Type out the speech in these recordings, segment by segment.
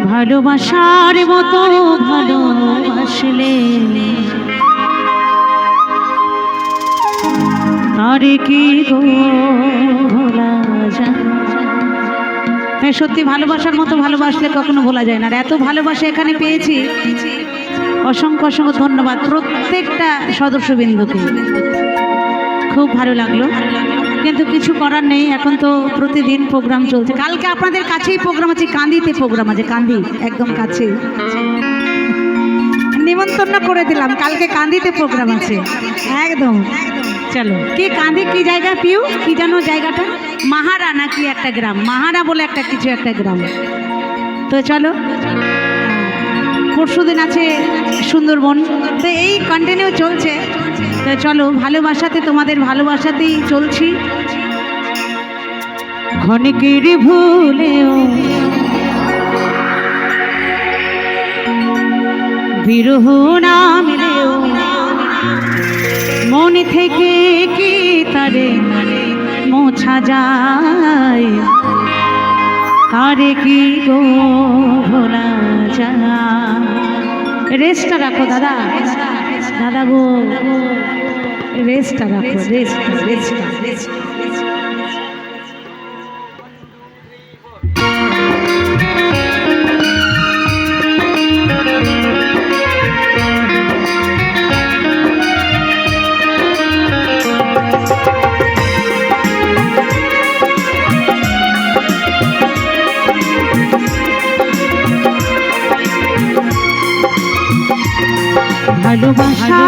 ভালোবাসার মতো ভালোবাসলে আরে কি গো ভোলা যায়। হ্যাঁ সত্যি ভালোবাসার মতো ভালোবাসলে কখনো ভোলা যায় না। আর এত ভালোবাসা এখানে পেয়েছি, অসংখ্য অসংখ্য ধন্যবাদ প্রত্যেকটা সদস্যবৃন্দকে। খুব ভালো লাগলো, কিন্তু কিছু করার নেই, এখন তো প্রতিদিন প্রোগ্রাম চলছে। কালকে আপনাদের কাছেই প্রোগ্রাম আছে, কান্দিতে প্রোগ্রাম আছে, কান্দি একদম কাছে, নিমন্ত্রণ করে দিলাম। কালকে কান্দিতে প্রোগ্রাম আছে একদম। চলো, কি কান্দি কি জায়গা পিউ, কি জানো জায়গাটা? মাহারা নাকি একটা গ্রাম, মাহারা বলে একটা কিছু একটা গ্রাম। তো চলো, পরশুদিন আছে সুন্দরবন, তো এই কন্টিনিউ চলছে। তো চলো, ভালোবাসাতে তোমাদের ভালোবাসাতেই চলছি। ক্ষণিকের ভুলেও বিরহ না মিলেও মন থেকে কি তারে মোছা যায়, তারে কি গো ভোলা যায়। রেস্টটা রাখো দাদা, দাদা গো রেস্টটা রাখো, রেস্টটা। ভালোবাসা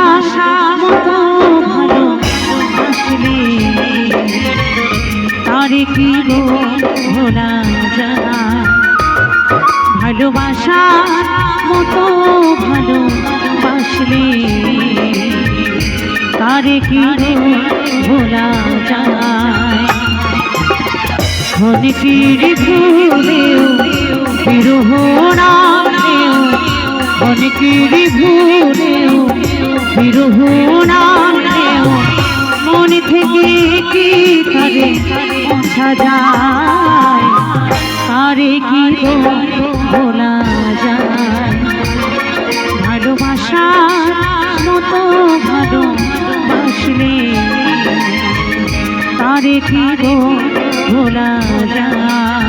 মতো ভালোবাসলে তারে কি গো ভোলা যায়। ভালোবাসা মতো ভালোবাসলে তারে কি গো ভোলা যায়। ক্ষণিকের ভুলেও বিরহ না মিলেও, ক্ষণিকের ভুলেও বিরহ না মিলেও মন থেকে কি তারে মোছা যায়, তারে কি গো ভোলা যায়। ভালোবাসার মতো ভালোবাসলে তারে কি গো ভোলা যায়।